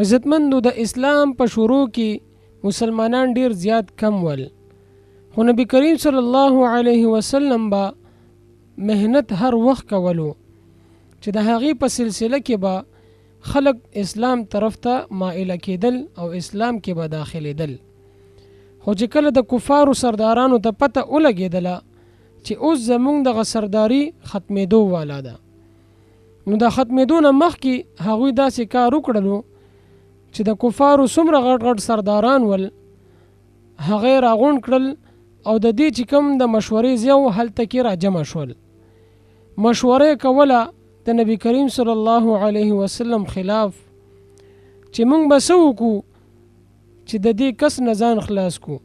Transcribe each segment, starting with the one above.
عزتمندو د اسلام په شروع کې مسلمانان ډیر زیات کم ول، خو نبی کریم صلی الله علیه وسلم با مهنت هر وخت کولو چې د هغې په سلسله کې به خلق اسلام طرف ته مائله کېدل او اسلام کې به داخلېدل. خو چې کله د کفارو سردارانو ته پته ولګېدله چې اوس زمونږ دغه سرداري ختمېدو والا ده، نو د ختمېدو نه مخکې هغوی داسې کار وکړلو چې د کفارو څومره غټ غټ سرداران ول هغه یې راغونډ کړل او د دې چې کوم د مشورې ځای و هلته کې راجمع شول. مشوره کوله د نبی کریم صلی الله علیه وسلم خلاف چې موږ به څه وکړو چې د دې کس نه ځان خلاص کو.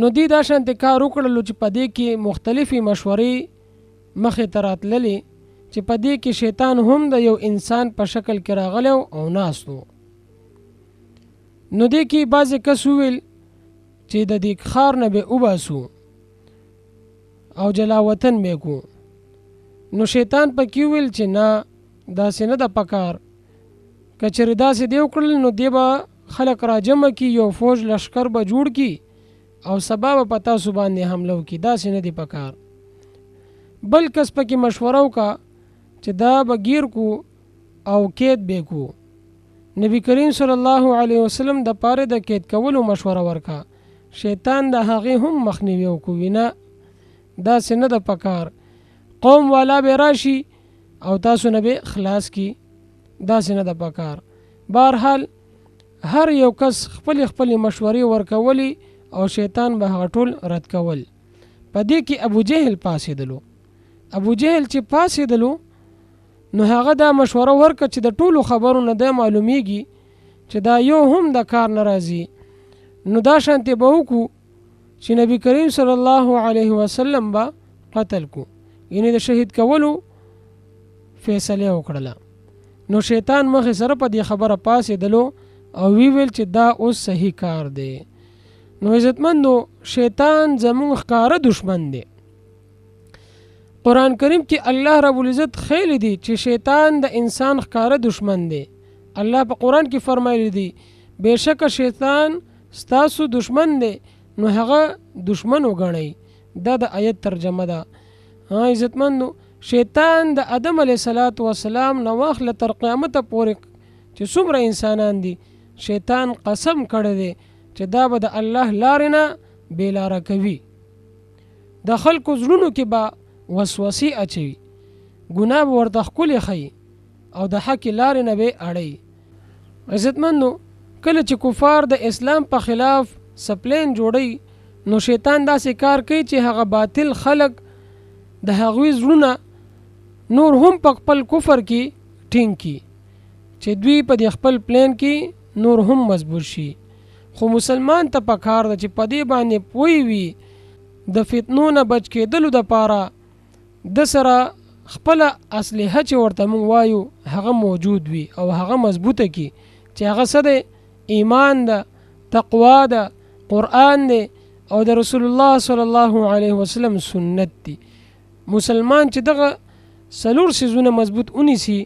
نو دوی دا شانتې کار وکړلو چې په دې کې مختلفې مشورې مخې ته راتللې چې په دې کې شیطان هم د یو انسان په شکل کې راغلی او ناست و. نو دې کې بعضې کس وویل چې د دې ښار نه به وباسو او جلا وطن به کو. نو شیطان پکې وویل چې نه، داسې نه ده پکار، که چېرې داسې دی وکړل نو دی به خلق راجمع کي، یو فوج لشکر به جوړ کي او سبا به په تاسو باندې حمله وکړي، داسې نه دی پکار. بل کس پکې مشوره وکړه چې دا به ګیر کو او قید به کو. نبی کریم صلی الله علیه وسلم د پاره د قید کولو مشوره ورکړه. شیطان د هغې هم مخنیوی وکړي، نه داسې نه ده پکار، قوم والا به راشي او تاسو نه به خلاص کی، داسې نه ده پکار. بهرحال هر یو کس خپل مشورې ورکولی او شیطان به هغه ټول رد کول. په دې کې ابو جهل پاسېدلو. ابو جهل چې پاسېدلو نو هغه دا مشوره ورکړه چې د ټولو خبرو نه دا معلومیږي چې دا یو هم د کار نه راځي، نو دا شانتې به وکړو چې نبی کریم صلی الله علیه وسلم به قتل کو، یعنی د شهید کولو فیصله وکړله. نو شیطان مخې سره په دې خبره پاسېدلو او ویل چې دا اوس صحیح کار دی. نو عزتمندو شیطان زموږ ښکاره دشمن دی. قرآن کریم کې الله رب العزت خیلی دی چې شیطان د انسان ښکاره دشمن دی. الله په قرآن کې فرمایلی دی بېشکه شیطان ستاسو دشمن دی نو هغه دشمن وګڼئ. دا د آیت ترجمه ده. عزتمندو شیطان د آدم علیه السلام نه واخله تر قیامته پورې چې څومره انسانان دي، شیطان قسم کړی دی چې دا به د الله لارې نه بېلاره کوي، د خلکو زړونو کې به وسوسې اچوي، ګناه به ورته ښکلې ښیي او د حق لارې نه به اړوي. عزتمندو کله چې کفار د اسلام په خلاف سپلین جوړوي نو شیطان داسې کار کوي چې هغه باطل خلق د هغوی زړونه نور هم په خپل کفر کې ټینګ کړي چې دوی په دې خپل پلان کې نور هم مضبوط شي. خو مسلمان ته پکار ده چې په دې باندې پوه وي د فتنو نه بچ کېدلو دپاره د سره خپله اسلحه چې ورته موږ وایو هغه موجود وي او هغه مضبوطه کړي چې هغه څه دی؟ ایمان ده، تقوا ده، قرآن دی او د رسول الله صلی الله علیه وسلم سنت دی. مسلمان چې دغه څلور څیزونه مضبوط ونیسي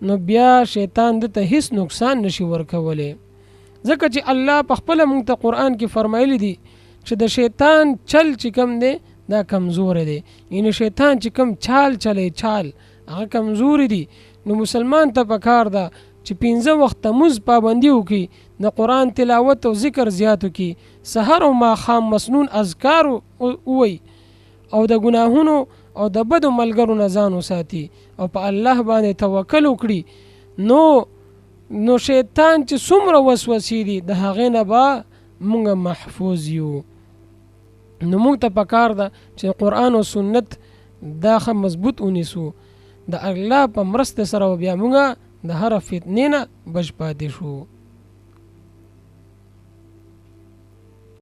نو بیا شیطان دته هیڅ نقصان نشي ورکولی، ځکه چې الله په خپله موږ ته قرآن کې فرمایلی دی چې د شیطان چل چې کم دی دا کمزوری دی، یعنی شیطان چې کم چال چلی چال هغه کمزوری دی. نو مسلمان ته پکار ده چې 5 وخته مونځ پابندي وکړي، د قرآن تلاوت او ذکر زیات وکړي، سحر او ماښام مسنون اذکار ووایي او د ګناهونو او د بدو ملګرو نه ځان وساتي او په الله باندې توکل وکړي. نو شیطان چې څومره وسوسې دي د هغې نه به موږ محفوظ یو. نو موږ ته پکار ده چې قرآن او سنت دا ښه مضبوط ونیسو، د الله په مرسته سره بیا موږ د هر فتنې نه بچ پاتې شو.